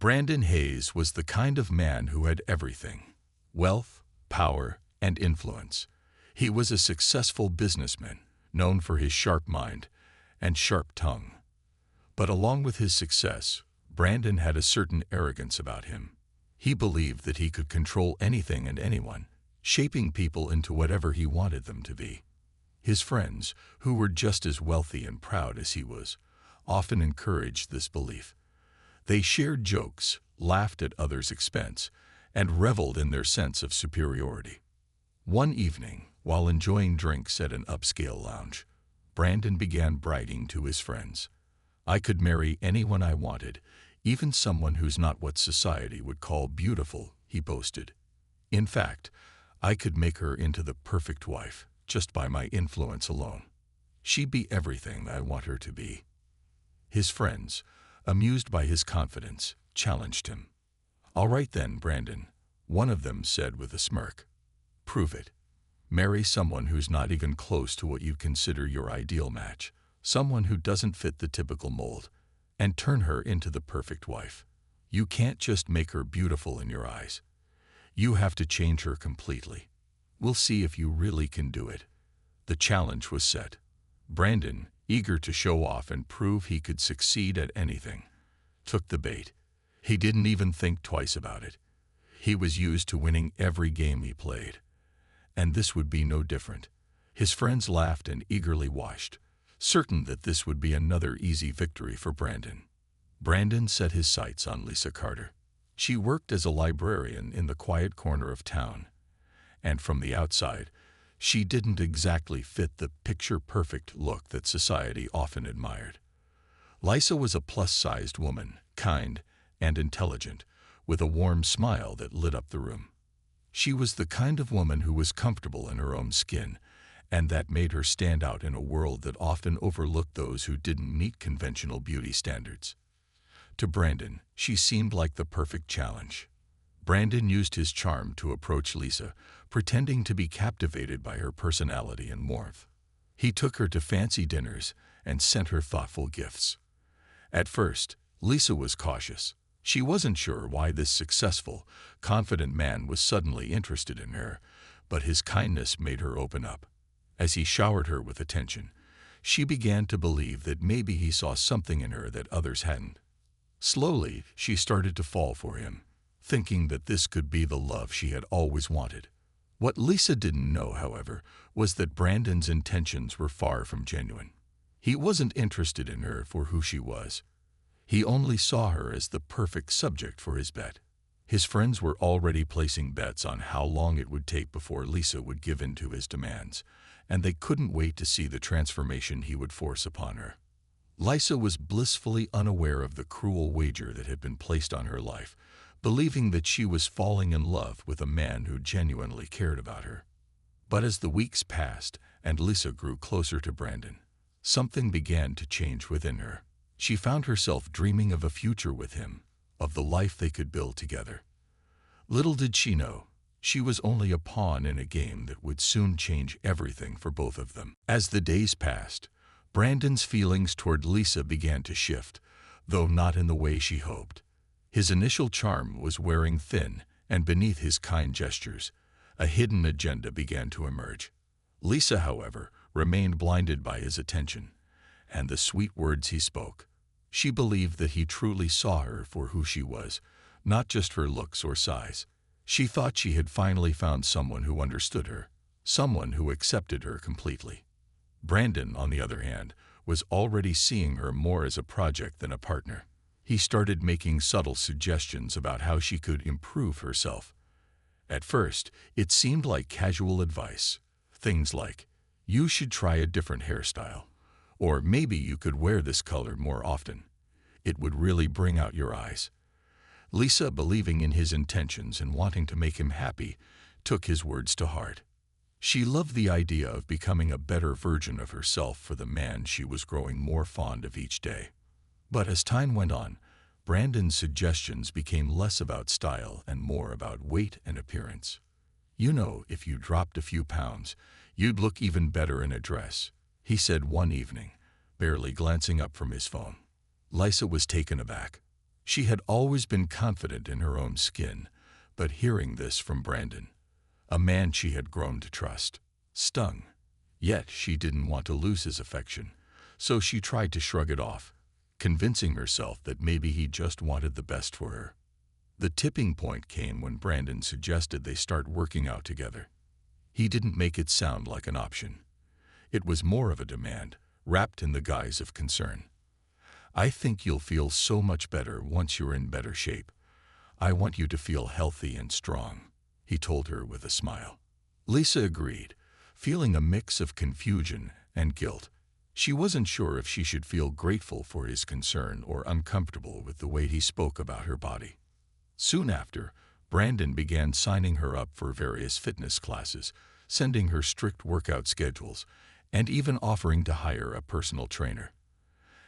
Brandon Hayes was the kind of man who had everything: wealth, power, and influence. He was a successful businessman, known for his sharp mind and sharp tongue. But along with his success, Brandon had a certain arrogance about him. He believed that he could control anything and anyone, shaping people into whatever he wanted them to be. His friends, who were just as wealthy and proud as he was, often encouraged this belief. They shared jokes, laughed at others' expense, and reveled in their sense of superiority. One evening, while enjoying drinks at an upscale lounge, Brandon began bragging to his friends. "I could marry anyone I wanted, even someone who's not what society would call beautiful," he boasted. "In fact, I could make her into the perfect wife, just by my influence alone. She'd be everything I want her to be." His friends, amused by his confidence, challenged him. "All right then, Brandon," one of them said with a smirk. "Prove it. Marry someone who's not even close to what you consider your ideal match, someone who doesn't fit the typical mold, and turn her into the perfect wife. You can't just make her beautiful in your eyes. You have to change her completely. We'll see if you really can do it." The challenge was set. Brandon, eager to show off and prove he could succeed at anything, took the bait. He didn't even think twice about it. He was used to winning every game he played, and this would be no different. His friends laughed and eagerly watched, certain that this would be another easy victory for Brandon. Brandon set his sights on Lisa Carter. She worked as a librarian in the quiet corner of town, and from the outside, she didn't exactly fit the picture-perfect look that society often admired. Lisa was a plus-sized woman, kind and intelligent, with a warm smile that lit up the room. She was the kind of woman who was comfortable in her own skin, and that made her stand out in a world that often overlooked those who didn't meet conventional beauty standards. To Brandon, she seemed like the perfect challenge. Brandon used his charm to approach Lisa, pretending to be captivated by her personality and warmth. He took her to fancy dinners and sent her thoughtful gifts. At first, Lisa was cautious. She wasn't sure why this successful, confident man was suddenly interested in her, but his kindness made her open up. As he showered her with attention, she began to believe that maybe he saw something in her that others hadn't. Slowly, she started to fall for him, thinking that this could be the love she had always wanted. What Lisa didn't know, however, was that Brandon's intentions were far from genuine. He wasn't interested in her for who she was. He only saw her as the perfect subject for his bet. His friends were already placing bets on how long it would take before Lisa would give in to his demands, and they couldn't wait to see the transformation he would force upon her. Lisa was blissfully unaware of the cruel wager that had been placed on her life, believing that she was falling in love with a man who genuinely cared about her. But as the weeks passed and Lisa grew closer to Brandon, something began to change within her. She found herself dreaming of a future with him, of the life they could build together. Little did she know, she was only a pawn in a game that would soon change everything for both of them. As the days passed, Brandon's feelings toward Lisa began to shift, though not in the way she hoped. His initial charm was wearing thin, and beneath his kind gestures, a hidden agenda began to emerge. Lisa, however, remained blinded by his attention and the sweet words he spoke. She believed that he truly saw her for who she was, not just her looks or size. She thought she had finally found someone who understood her, someone who accepted her completely. Brandon, on the other hand, was already seeing her more as a project than a partner. He started making subtle suggestions about how she could improve herself. At first, it seemed like casual advice. Things like, "You should try a different hairstyle," or "Maybe you could wear this color more often. It would really bring out your eyes." Lisa, believing in his intentions and wanting to make him happy, took his words to heart. She loved the idea of becoming a better version of herself for the man she was growing more fond of each day. But as time went on, Brandon's suggestions became less about style and more about weight and appearance. "You know, if you dropped a few pounds, you'd look even better in a dress," he said one evening, barely glancing up from his phone. Lisa was taken aback. She had always been confident in her own skin, but hearing this from Brandon, a man she had grown to trust, stung. Yet she didn't want to lose his affection, so she tried to shrug it off, convincing herself that maybe he just wanted the best for her. The tipping point came when Brandon suggested they start working out together. He didn't make it sound like an option. It was more of a demand, wrapped in the guise of concern. "I think you'll feel so much better once you're in better shape. I want you to feel healthy and strong," he told her with a smile. Lisa agreed, feeling a mix of confusion and guilt. She wasn't sure if she should feel grateful for his concern or uncomfortable with the way he spoke about her body. Soon after, Brandon began signing her up for various fitness classes, sending her strict workout schedules, and even offering to hire a personal trainer.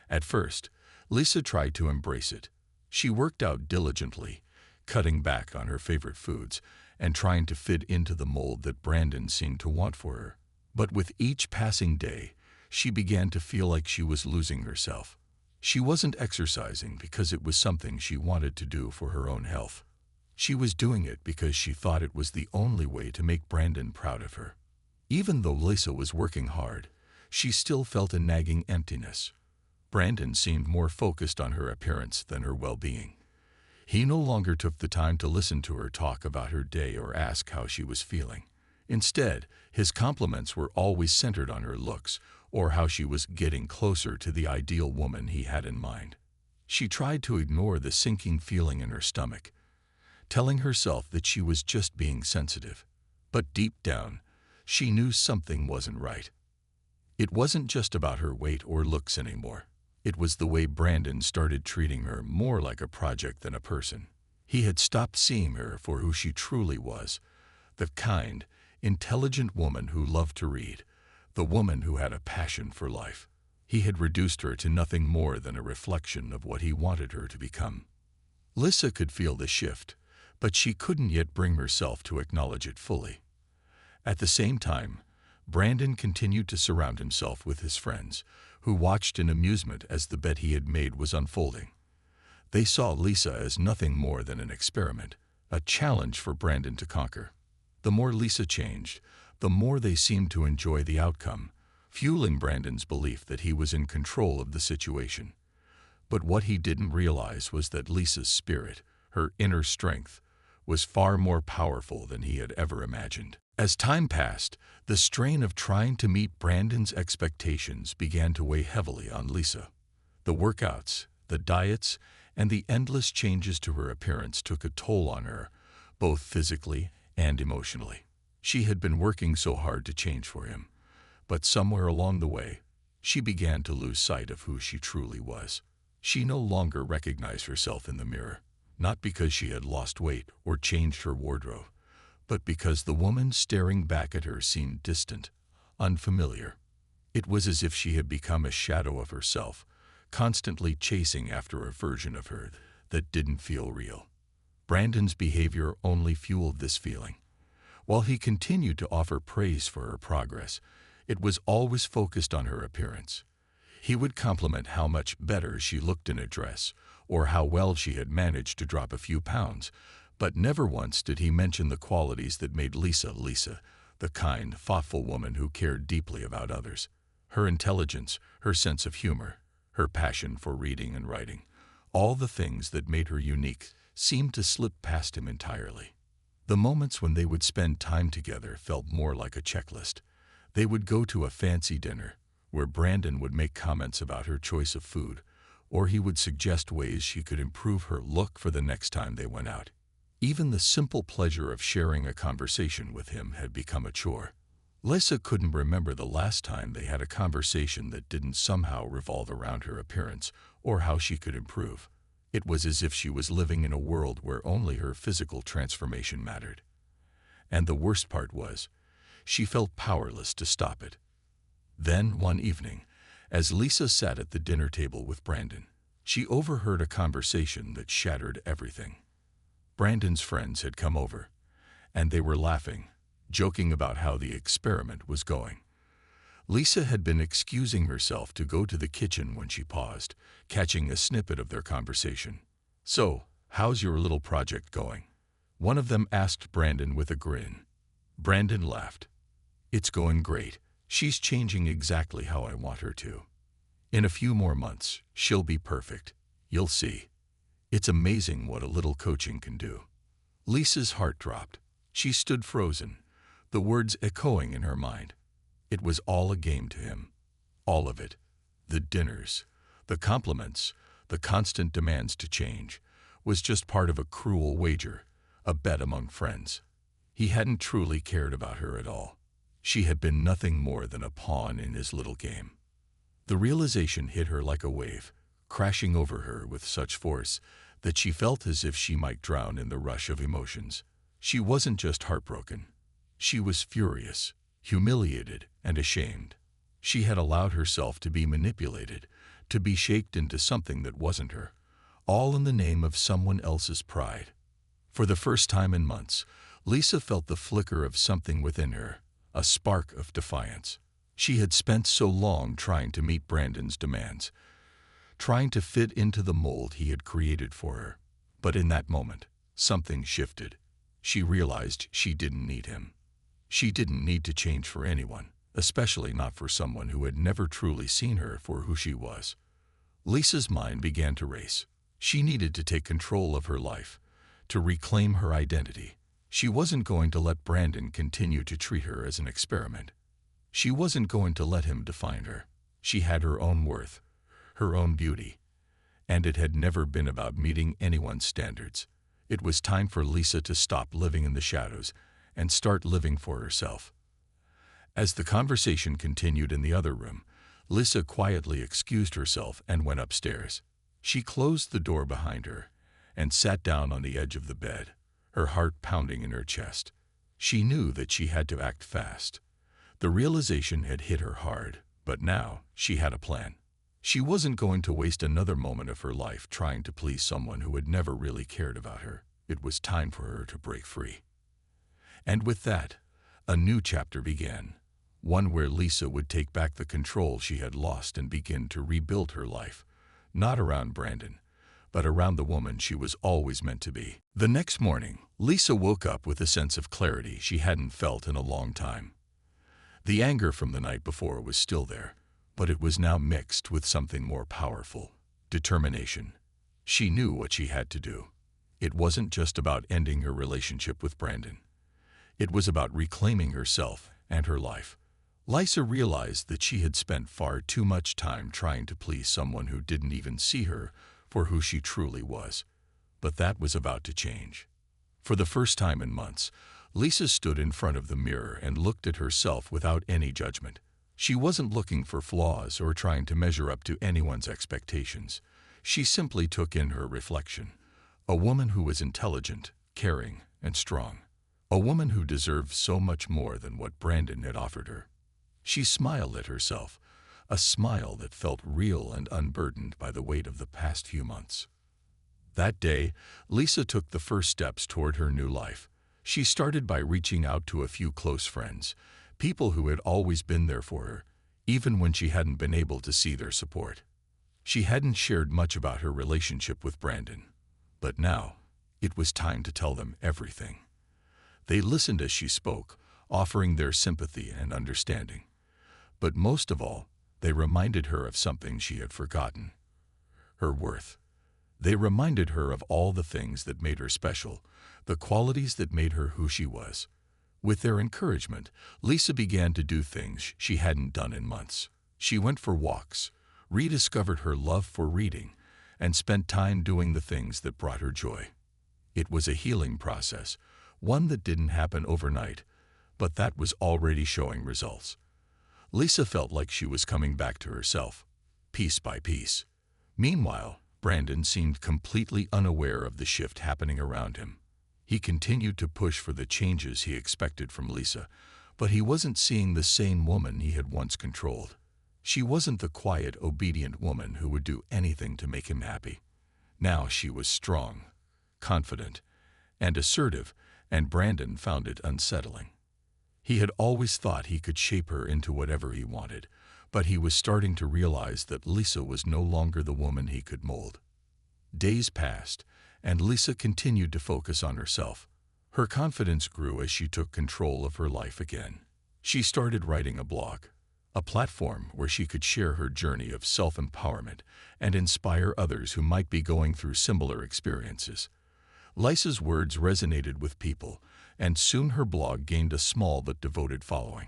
At first, Lisa tried to embrace it. She worked out diligently, cutting back on her favorite foods and trying to fit into the mold that Brandon seemed to want for her. But with each passing day, she began to feel like she was losing herself. She wasn't exercising because it was something she wanted to do for her own health. She was doing it because she thought it was the only way to make Brandon proud of her. Even though Lisa was working hard, she still felt a nagging emptiness. Brandon seemed more focused on her appearance than her well-being. He no longer took the time to listen to her talk about her day or ask how she was feeling. Instead, his compliments were always centered on her looks or how she was getting closer to the ideal woman he had in mind. She tried to ignore the sinking feeling in her stomach, telling herself that she was just being sensitive. But deep down, she knew something wasn't right. It wasn't just about her weight or looks anymore. It was the way Brandon started treating her more like a project than a person. He had stopped seeing her for who she truly was, the kind, intelligent woman who loved to read, the woman who had a passion for life. He had reduced her to nothing more than a reflection of what he wanted her to become. Lisa could feel the shift, but she couldn't yet bring herself to acknowledge it fully. At the same time, Brandon continued to surround himself with his friends, who watched in amusement as the bet he had made was unfolding. They saw Lisa as nothing more than an experiment, a challenge for Brandon to conquer. The more Lisa changed, the more they seemed to enjoy the outcome, fueling Brandon's belief that he was in control of the situation. But what he didn't realize was that Lisa's spirit, her inner strength, was far more powerful than he had ever imagined. As time passed, the strain of trying to meet Brandon's expectations began to weigh heavily on Lisa. The workouts, the diets, and the endless changes to her appearance took a toll on her, both physically and emotionally. She had been working so hard to change for him, but somewhere along the way, she began to lose sight of who she truly was. She no longer recognized herself in the mirror, not because she had lost weight or changed her wardrobe, but because the woman staring back at her seemed distant, unfamiliar. It was as if she had become a shadow of herself, constantly chasing after a version of her that didn't feel real. Brandon's behavior only fueled this feeling. While he continued to offer praise for her progress, it was always focused on her appearance. He would compliment how much better she looked in a dress, or how well she had managed to drop a few pounds, but never once did he mention the qualities that made Lisa Lisa, the kind, thoughtful woman who cared deeply about others. Her intelligence, her sense of humor, her passion for reading and writing, all the things that made her unique seemed to slip past him entirely. The moments when they would spend time together felt more like a checklist. They would go to a fancy dinner, where Brandon would make comments about her choice of food, or he would suggest ways she could improve her look for the next time they went out. Even the simple pleasure of sharing a conversation with him had become a chore. Lisa couldn't remember the last time they had a conversation that didn't somehow revolve around her appearance or how she could improve. It was as if she was living in a world where only her physical transformation mattered. And the worst part was, she felt powerless to stop it. Then, one evening, as Lisa sat at the dinner table with Brandon, she overheard a conversation that shattered everything. Brandon's friends had come over, and they were laughing, joking about how the experiment was going. Lisa had been excusing herself to go to the kitchen when she paused, catching a snippet of their conversation. "So, how's your little project going?" one of them asked Brandon with a grin. Brandon laughed. "It's going great. She's changing exactly how I want her to. In a few more months, she'll be perfect. You'll see. It's amazing what a little coaching can do." Lisa's heart dropped. She stood frozen, the words echoing in her mind. It was all a game to him. All of it. The dinners, the compliments, the constant demands to change, was just part of a cruel wager, a bet among friends. He hadn't truly cared about her at all. She had been nothing more than a pawn in his little game. The realization hit her like a wave, crashing over her with such force that she felt as if she might drown in the rush of emotions. She wasn't just heartbroken. She was furious, humiliated, and ashamed. She had allowed herself to be manipulated, to be shaped into something that wasn't her, all in the name of someone else's pride. For the first time in months, Lisa felt the flicker of something within her, a spark of defiance. She had spent so long trying to meet Brandon's demands, trying to fit into the mold he had created for her. But in that moment, something shifted. She realized she didn't need him. She didn't need to change for anyone, especially not for someone who had never truly seen her for who she was. Lisa's mind began to race. She needed to take control of her life, to reclaim her identity. She wasn't going to let Brandon continue to treat her as an experiment. She wasn't going to let him define her. She had her own worth, her own beauty, and it had never been about meeting anyone's standards. It was time for Lisa to stop living in the shadows and start living for herself. As the conversation continued in the other room, Lisa quietly excused herself and went upstairs. She closed the door behind her and sat down on the edge of the bed, her heart pounding in her chest. She knew that she had to act fast. The realization had hit her hard, but now she had a plan. She wasn't going to waste another moment of her life trying to please someone who had never really cared about her. It was time for her to break free. And with that, a new chapter began, one where Lisa would take back the control she had lost and begin to rebuild her life, not around Brandon, but around the woman she was always meant to be. The next morning, Lisa woke up with a sense of clarity she hadn't felt in a long time. The anger from the night before was still there, but it was now mixed with something more powerful, determination. She knew what she had to do. It wasn't just about ending her relationship with Brandon. It was about reclaiming herself and her life. Lisa realized that she had spent far too much time trying to please someone who didn't even see her for who she truly was. But that was about to change. For the first time in months, Lisa stood in front of the mirror and looked at herself without any judgment. She wasn't looking for flaws or trying to measure up to anyone's expectations. She simply took in her reflection. A woman who was intelligent, caring, and strong. A woman who deserved so much more than what Brandon had offered her. She smiled at herself, a smile that felt real and unburdened by the weight of the past few months. That day, Lisa took the first steps toward her new life. She started by reaching out to a few close friends, people who had always been there for her, even when she hadn't been able to see their support. She hadn't shared much about her relationship with Brandon, but now it was time to tell them everything. They listened as she spoke, offering their sympathy and understanding. But most of all, they reminded her of something she had forgotten: her worth. They reminded her of all the things that made her special, the qualities that made her who she was. With their encouragement, Lisa began to do things she hadn't done in months. She went for walks, rediscovered her love for reading, and spent time doing the things that brought her joy. It was a healing process, one that didn't happen overnight, but that was already showing results. Lisa felt like she was coming back to herself, piece by piece. Meanwhile, Brandon seemed completely unaware of the shift happening around him. He continued to push for the changes he expected from Lisa, but he wasn't seeing the same woman he had once controlled. She wasn't the quiet, obedient woman who would do anything to make him happy. Now she was strong, confident, and assertive, and Brandon found it unsettling. He had always thought he could shape her into whatever he wanted, but he was starting to realize that Lisa was no longer the woman he could mold. Days passed, and Lisa continued to focus on herself. Her confidence grew as she took control of her life again. She started writing a blog, a platform where she could share her journey of self-empowerment and inspire others who might be going through similar experiences. Lisa's words resonated with people, and soon her blog gained a small but devoted following.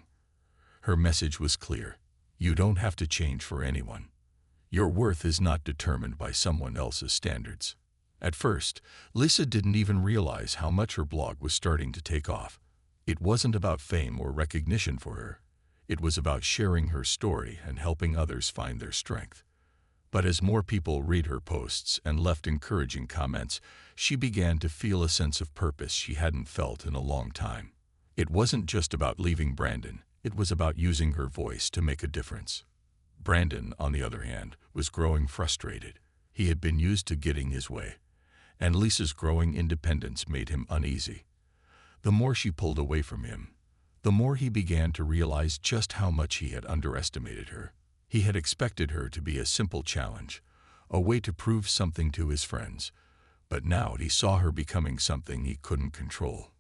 Her message was clear: you don't have to change for anyone. Your worth is not determined by someone else's standards. At first, Lisa didn't even realize how much her blog was starting to take off. It wasn't about fame or recognition for her. It was about sharing her story and helping others find their strength. But as more people read her posts and left encouraging comments, she began to feel a sense of purpose she hadn't felt in a long time. It wasn't just about leaving Brandon, it was about using her voice to make a difference. Brandon, on the other hand, was growing frustrated. He had been used to getting his way, and Lisa's growing independence made him uneasy. The more she pulled away from him, the more he began to realize just how much he had underestimated her. He had expected her to be a simple challenge, a way to prove something to his friends, but now he saw her becoming something he couldn't control.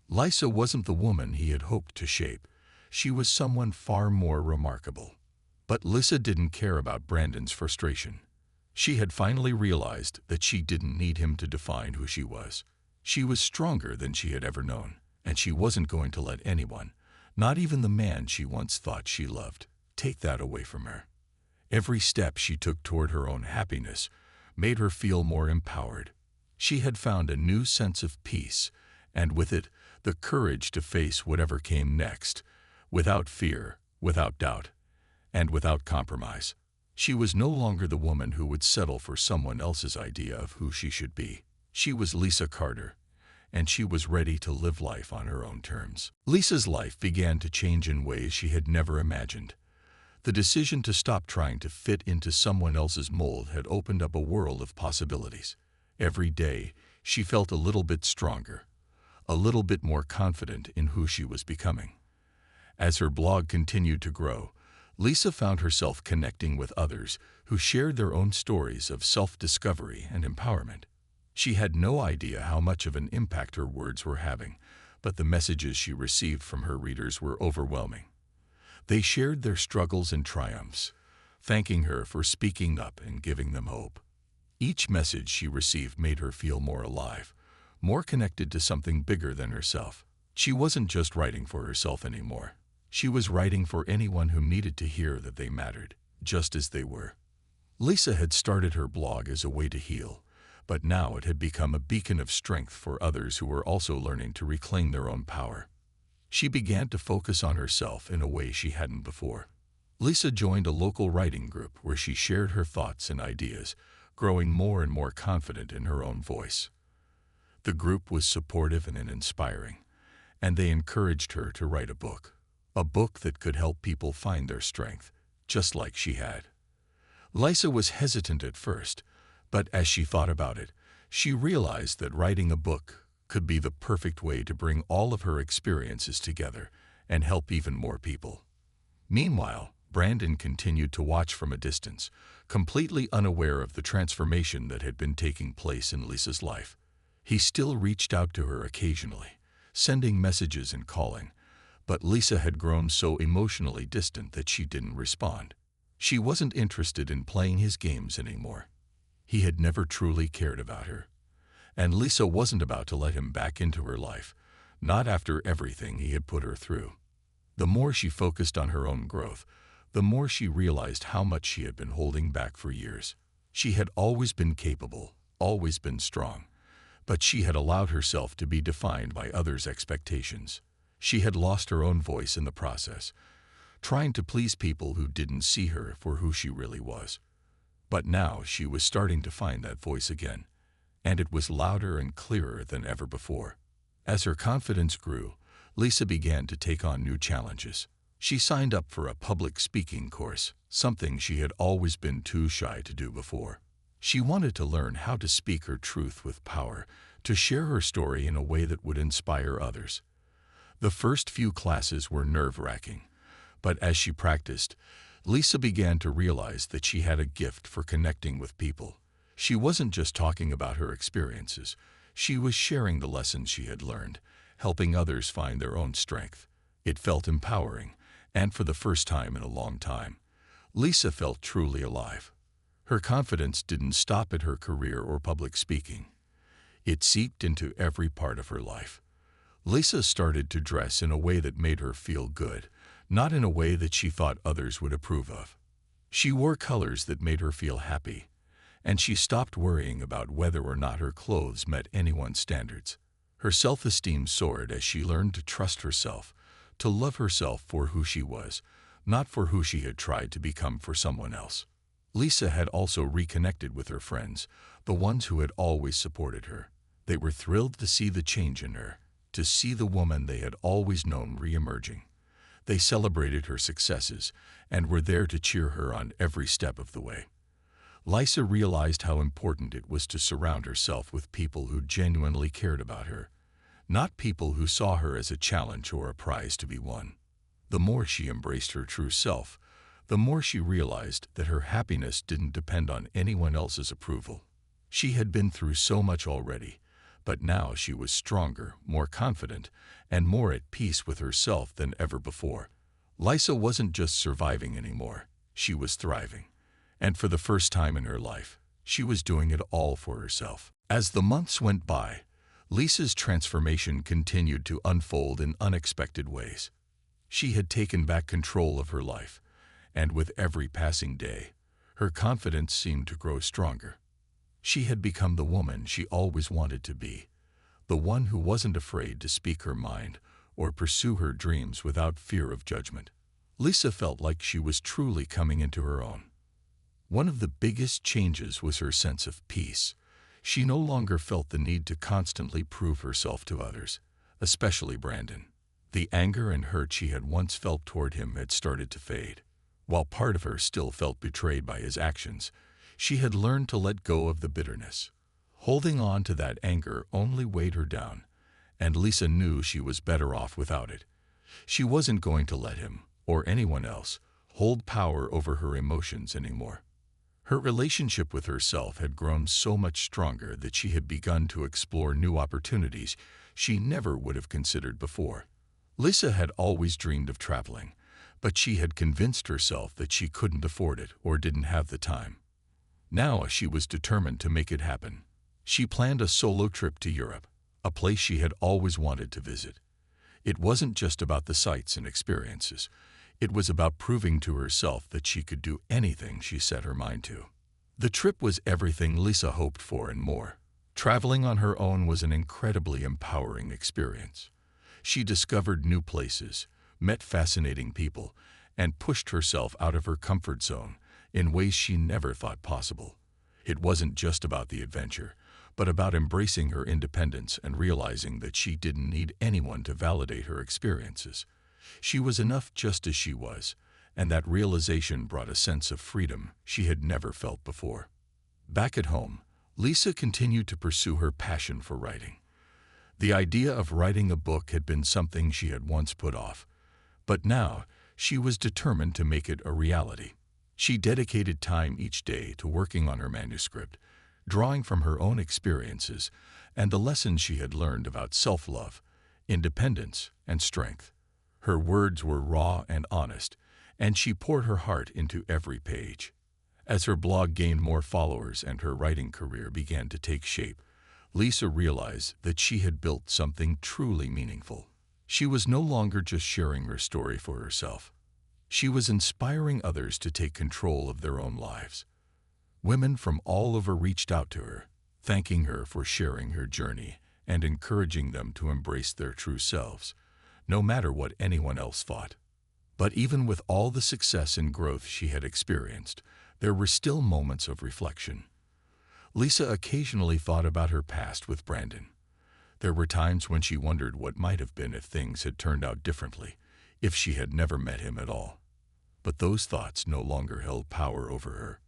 Lisa wasn't the woman he had hoped to shape. She was someone far more remarkable. But Lisa didn't care about Brandon's frustration. She had finally realized that she didn't need him to define who she was. She was stronger than she had ever known, and she wasn't going to let anyone, not even the man she once thought she loved, take that away from her. Every step she took toward her own happiness made her feel more empowered. She had found a new sense of peace, and with it, the courage to face whatever came next, without fear, without doubt, and without compromise. She was no longer the woman who would settle for someone else's idea of who she should be. She was Lisa Carter, and she was ready to live life on her own terms. Lisa's life began to change in ways she had never imagined. The decision to stop trying to fit into someone else's mold had opened up a world of possibilities. Every day, she felt a little bit stronger, a little bit more confident in who she was becoming. As her blog continued to grow, Lisa found herself connecting with others who shared their own stories of self-discovery and empowerment. She had no idea how much of an impact her words were having, but the messages she received from her readers were overwhelming. They shared their struggles and triumphs, thanking her for speaking up and giving them hope. Each message she received made her feel more alive, more connected to something bigger than herself. She wasn't just writing for herself anymore. She was writing for anyone who needed to hear that they mattered, just as they were. Lisa had started her blog as a way to heal, but now it had become a beacon of strength for others who were also learning to reclaim their own power. She began to focus on herself in a way she hadn't before. Lisa joined a local writing group where she shared her thoughts and ideas, growing more and more confident in her own voice. The group was supportive and inspiring, and they encouraged her to write a book that could help people find their strength, just like she had. Lisa was hesitant at first, but as she thought about it, she realized that writing a book could be the perfect way to bring all of her experiences together and help even more people. Meanwhile, Brandon continued to watch from a distance, completely unaware of the transformation that had been taking place in Lisa's life. He still reached out to her occasionally, sending messages and calling, but Lisa had grown so emotionally distant that she didn't respond. She wasn't interested in playing his games anymore. He had never truly cared about her, and Lisa wasn't about to let him back into her life, not after everything he had put her through. The more she focused on her own growth, the more she realized how much she had been holding back for years. She had always been capable, always been strong, but she had allowed herself to be defined by others' expectations. She had lost her own voice in the process, trying to please people who didn't see her for who she really was. But now she was starting to find that voice again, and it was louder and clearer than ever before. As her confidence grew, Lisa began to take on new challenges. She signed up for a public speaking course, something she had always been too shy to do before. She wanted to learn how to speak her truth with power, to share her story in a way that would inspire others. The first few classes were nerve-wracking, but as she practiced, Lisa began to realize that she had a gift for connecting with people. She wasn't just talking about her experiences. She was sharing the lessons she had learned, helping others find their own strength. It felt empowering, and for the first time in a long time, Lisa felt truly alive. Her confidence didn't stop at her career or public speaking. It seeped into every part of her life. Lisa started to dress in a way that made her feel good, not in a way that she thought others would approve of. She wore colors that made her feel happy, and she stopped worrying about whether or not her clothes met anyone's standards. Her self-esteem soared as she learned to trust herself, to love herself for who she was, not for who she had tried to become for someone else. Lisa had also reconnected with her friends, the ones who had always supported her. They were thrilled to see the change in her, to see the woman they had always known re-emerging. They celebrated her successes and were there to cheer her on every step of the way. Lisa realized how important it was to surround herself with people who genuinely cared about her, not people who saw her as a challenge or a prize to be won. The more she embraced her true self, the more she realized that her happiness didn't depend on anyone else's approval. She had been through so much already, but now she was stronger, more confident, and more at peace with herself than ever before. Lisa wasn't just surviving anymore, she was thriving. And for the first time in her life, she was doing it all for herself. As the months went by, Lisa's transformation continued to unfold in unexpected ways. She had taken back control of her life, and with every passing day, her confidence seemed to grow stronger. She had become the woman she always wanted to be, the one who wasn't afraid to speak her mind or pursue her dreams without fear of judgment. Lisa felt like she was truly coming into her own. One of the biggest changes was her sense of peace. She no longer felt the need to constantly prove herself to others, especially Brandon. The anger and hurt she had once felt toward him had started to fade. While part of her still felt betrayed by his actions, she had learned to let go of the bitterness. Holding on to that anger only weighed her down, and Lisa knew she was better off without it. She wasn't going to let him, or anyone else, hold power over her emotions anymore. Her relationship with herself had grown so much stronger that she had begun to explore new opportunities she never would have considered before. Lisa had always dreamed of traveling, but she had convinced herself that she couldn't afford it or didn't have the time. Now she was determined to make it happen. She planned a solo trip to Europe, a place she had always wanted to visit. It wasn't just about the sights and experiences. It was about proving to herself that she could do anything she set her mind to. The trip was everything Lisa hoped for and more. Traveling on her own was an incredibly empowering experience. She discovered new places, met fascinating people, and pushed herself out of her comfort zone in ways she never thought possible. It wasn't just about the adventure, but about embracing her independence and realizing that she didn't need anyone to validate her experiences. She was enough just as she was, and that realization brought a sense of freedom she had never felt before. Back at home, Lisa continued to pursue her passion for writing. The idea of writing a book had been something she had once put off, but now she was determined to make it a reality. She dedicated time each day to working on her manuscript, drawing from her own experiences and the lessons she had learned about self-love, independence, and strength. Her words were raw and honest, and she poured her heart into every page. As her blog gained more followers and her writing career began to take shape, Lisa realized that she had built something truly meaningful. She was no longer just sharing her story for herself. She was inspiring others to take control of their own lives. Women from all over reached out to her, thanking her for sharing her journey and encouraging them to embrace their true selves, no matter what anyone else thought. But even with all the success and growth she had experienced, there were still moments of reflection. Lisa occasionally thought about her past with Brandon. There were times when she wondered what might have been if things had turned out differently, if she had never met him at all. But those thoughts no longer held power over her.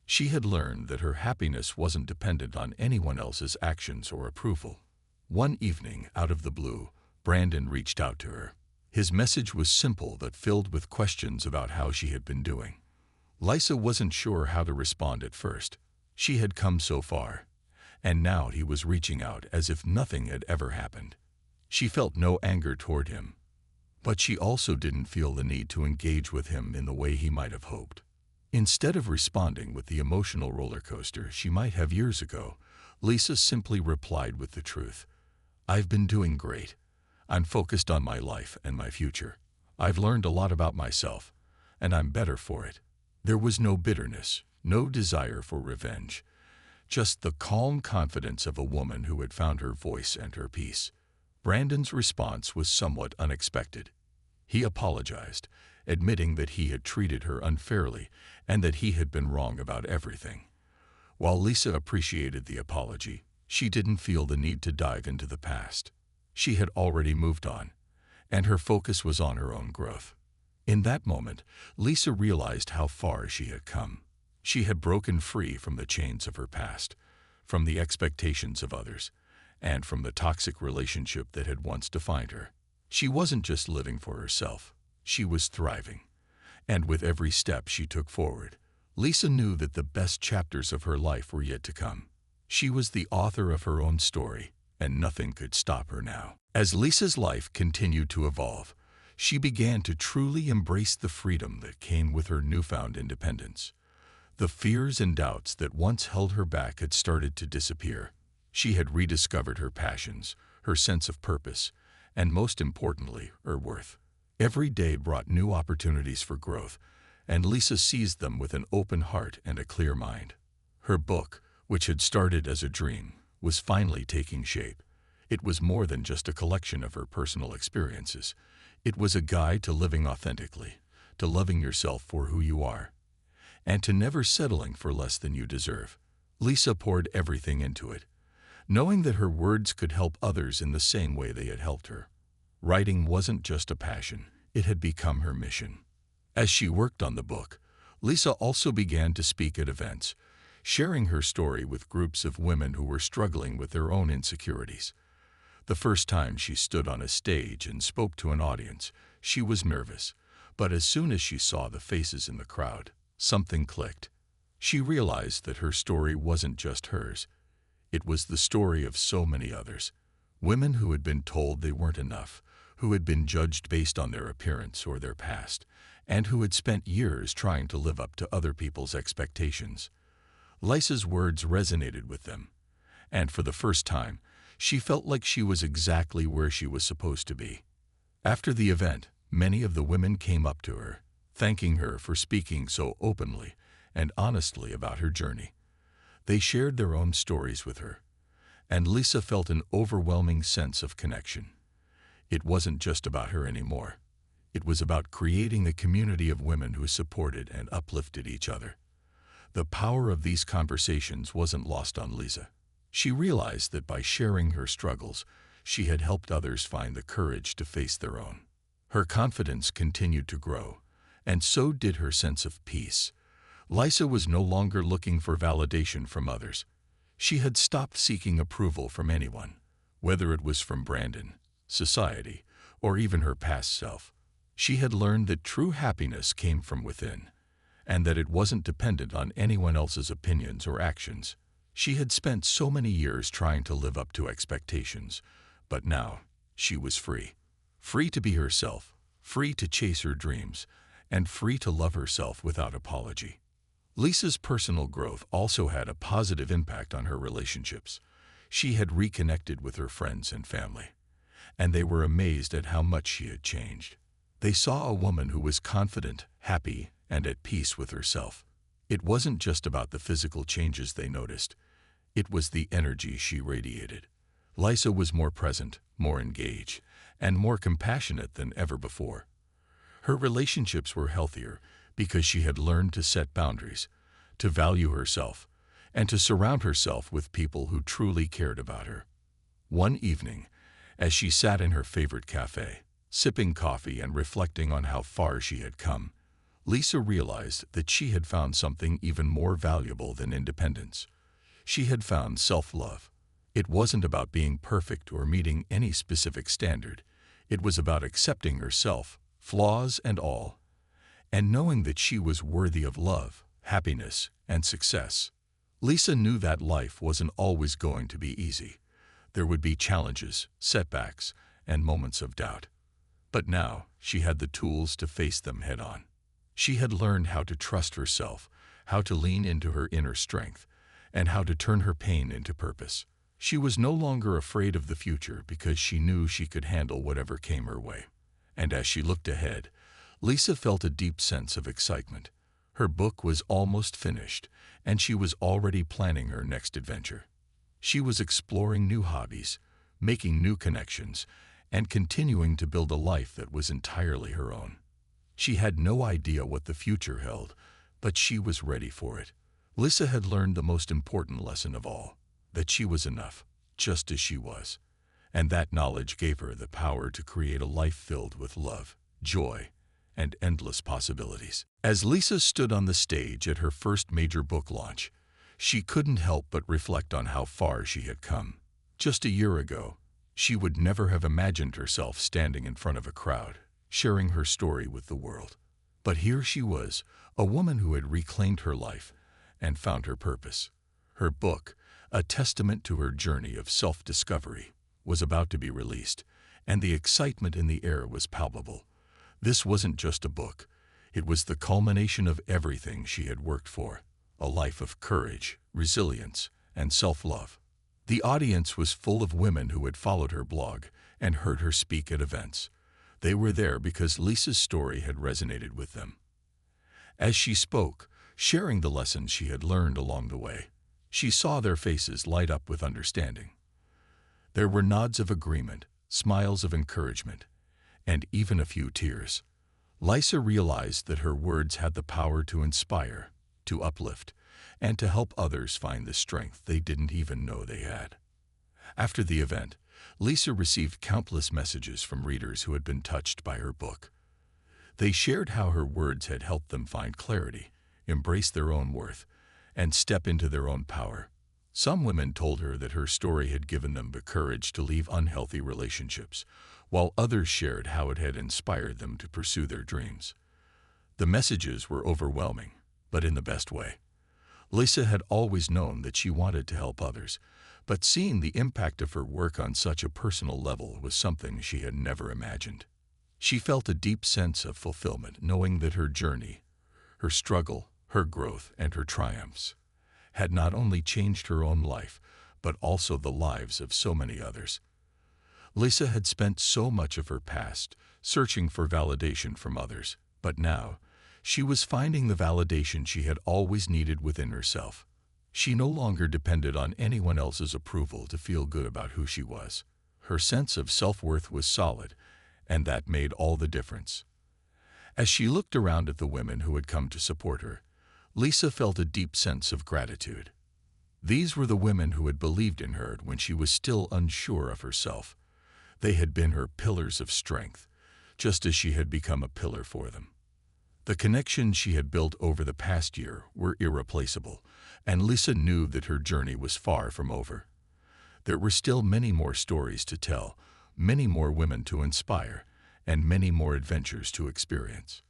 She had learned that her happiness wasn't dependent on anyone else's actions or approval. One evening, out of the blue, Brandon reached out to her. His message was simple but filled with questions about how she had been doing. Lisa wasn't sure how to respond at first. She had come so far, and now he was reaching out as if nothing had ever happened. She felt no anger toward him, but she also didn't feel the need to engage with him in the way he might have hoped. Instead of responding with the emotional roller coaster she might have years ago, Lisa simply replied with the truth. "I've been doing great. I'm focused on my life and my future. I've learned a lot about myself, and I'm better for it." There was no bitterness, no desire for revenge, just the calm confidence of a woman who had found her voice and her peace. Brandon's response was somewhat unexpected. He apologized, admitting that he had treated her unfairly and that he had been wrong about everything. While Lisa appreciated the apology, she didn't feel the need to dive into the past. She had already moved on, and her focus was on her own growth. In that moment, Lisa realized how far she had come. She had broken free from the chains of her past, from the expectations of others, and from the toxic relationship that had once defined her. She wasn't just living for herself, she was thriving. And with every step she took forward, Lisa knew that the best chapters of her life were yet to come. She was the author of her own story, and nothing could stop her now. As Lisa's life continued to evolve, she began to truly embrace the freedom that came with her newfound independence. The fears and doubts that once held her back had started to disappear. She had rediscovered her passions, her sense of purpose, and most importantly, her worth. Every day brought new opportunities for growth, and Lisa seized them with an open heart and a clear mind. Her book, which had started as a dream, was finally taking shape. It was more than just a collection of her personal experiences. It was a guide to living authentically, to loving yourself for who you are, and to never settling for less than you deserve. Lisa poured everything into it, knowing that her words could help others in the same way they had helped her. Writing wasn't just a passion, it had become her mission. As she worked on the book, Lisa also began to speak at events, sharing her story with groups of women who were struggling with their own insecurities. The first time she stood on a stage and spoke to an audience, she was nervous, but as soon as she saw the faces in the crowd, something clicked. She realized that her story wasn't just hers. It was the story of so many others. Women who had been told they weren't enough, who had been judged based on their appearance or their past, and who had spent years trying to live up to other people's expectations. Lisa's words resonated with them, and for the first time, she felt like she was exactly where she was supposed to be. After the event, many of the women came up to her, thanking her for speaking so openly and honestly about her journey. They shared their own stories with her, and Lisa felt an overwhelming sense of connection. It wasn't just about her anymore. It was about creating a community of women who supported and uplifted each other. The power of these conversations wasn't lost on Lisa. She realized that by sharing her struggles, she had helped others find the courage to face their own. Her confidence continued to grow, and so did her sense of peace. Lisa was no longer looking for validation from others. She had stopped seeking approval from anyone, whether it was from Brandon, society, or even her past self. She had learned that true happiness came from within, and that it wasn't dependent on anyone else's opinions or actions. She had spent so many years trying to live up to expectations, but now she was free. Free to be herself, free to chase her dreams, and free to love herself without apology. Lisa's personal growth also had a positive impact on her relationships. She had reconnected with her friends and family, and they were amazed at how much she had changed. They saw a woman who was confident, happy, and at peace with herself. It wasn't just about the physical changes they noticed. It was the energy she radiated. Lisa was more present, more engaged, and more compassionate than ever before. Her relationships were healthier because she had learned to set boundaries, to value herself, and to surround herself with people who truly cared about her. One evening, as she sat in her favorite cafe, sipping coffee and reflecting on how far she had come, Lisa realized that she had found something even more valuable than independence. She had found self-love. It wasn't about being perfect or meeting any specific standard. It was about accepting herself, flaws and all, and knowing that she was worthy of love, happiness, and success. Lisa knew that life wasn't always going to be easy. There would be challenges, setbacks, and moments of doubt. But now she had the tools to face them head-on. She had learned how to trust herself, how to lean into her inner strength, and how to turn her pain into purpose. She was no longer afraid of the future because she knew she could handle whatever came her way. And as she looked ahead, Lisa felt a deep sense of excitement. Her book was almost finished, and she was already planning her next adventure. She was exploring new hobbies, making new connections, and continuing to build a life that was entirely her own. She had no idea what the future held, but she was ready for it. Lisa had learned the most important lesson of all, that she was enough, just as she was. And that knowledge gave her the power to create a life filled with love, joy, and endless possibilities. As Lisa stood on the stage at her first major book launch, she couldn't help but reflect on how far she had come. Just a year ago, she would never have imagined herself standing in front of a crowd, sharing her story with the world. But here she was, a woman who had reclaimed her life and found her purpose. Her book, a testament to her journey of self-discovery, was about to be released, and the excitement in the air was palpable. This wasn't just a book. It was the culmination of everything she had worked for, a life of courage, resilience, and self-love. The audience was full of women who had followed her blog and heard her speak at events. They were there because Lisa's story had resonated with them. As she spoke, sharing the lessons she had learned along the way, she saw their faces light up with understanding. There were nods of agreement, smiles of encouragement, and even a few tears. Lisa realized that her words had the power to inspire, to uplift, and to help others find the strength they didn't even know they had. After the event, Lisa received countless messages from readers who had been touched by her book. They shared how her words had helped them find clarity, embrace their own worth, and step into their own power. Some women told her that her story had given them the courage to leave unhealthy relationships, while others shared how it had inspired them to pursue their dreams. The messages were overwhelming, but in the best way. Lisa had always known that she wanted to help others, but seeing the impact of her work on such a personal level was something she had never imagined. She felt a deep sense of fulfillment knowing that her journey, her struggle, her growth, and her triumphs had not only changed her own life, but also the lives of so many others. Lisa had spent so much of her past searching for validation from others, but now she was finding the validation she had always needed within herself. She no longer depended on anyone else's approval to feel good about who she was. Her sense of self-worth was solid, and that made all the difference. As she looked around at the women who had come to support her, Lisa felt a deep sense of gratitude. These were the women who had believed in her when she was still unsure of herself. They had been her pillars of strength, just as she had become a pillar for them. The connections she had built over the past year were irreplaceable, and Lisa knew that her journey was far from over. There were still many more stories to tell, many more women to inspire, and many more adventures to experience.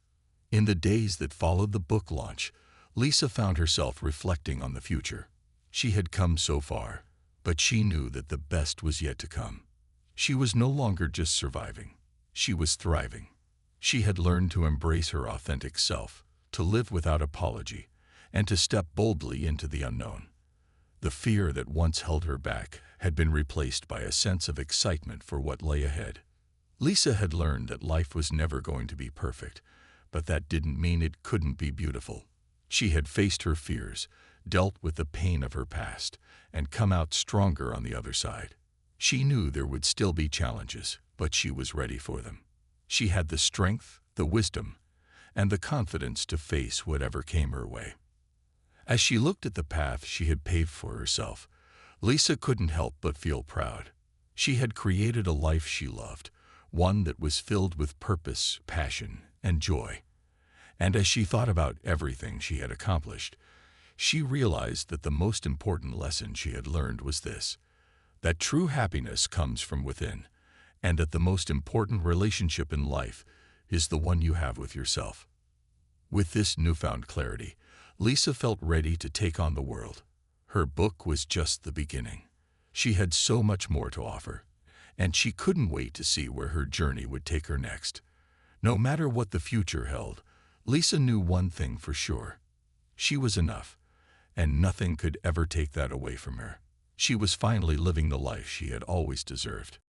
In the days that followed the book launch, Lisa found herself reflecting on the future. She had come so far, but she knew that the best was yet to come. She was no longer just surviving. She was thriving. She had learned to embrace her authentic self, to live without apology, and to step boldly into the unknown. The fear that once held her back had been replaced by a sense of excitement for what lay ahead. Lisa had learned that life was never going to be perfect, but that didn't mean it couldn't be beautiful. She had faced her fears, dealt with the pain of her past, and come out stronger on the other side. She knew there would still be challenges, but she was ready for them. She had the strength, the wisdom, and the confidence to face whatever came her way. As she looked at the path she had paved for herself, Lisa couldn't help but feel proud. She had created a life she loved, one that was filled with purpose, passion, and joy. And as she thought about everything she had accomplished, she realized that the most important lesson she had learned was this: that true happiness comes from within, and that the most important relationship in life is the one you have with yourself. With this newfound clarity, Lisa felt ready to take on the world. Her book was just the beginning. She had so much more to offer, and she couldn't wait to see where her journey would take her next. No matter what the future held, Lisa knew one thing for sure. She was enough, and nothing could ever take that away from her. She was finally living the life she had always deserved.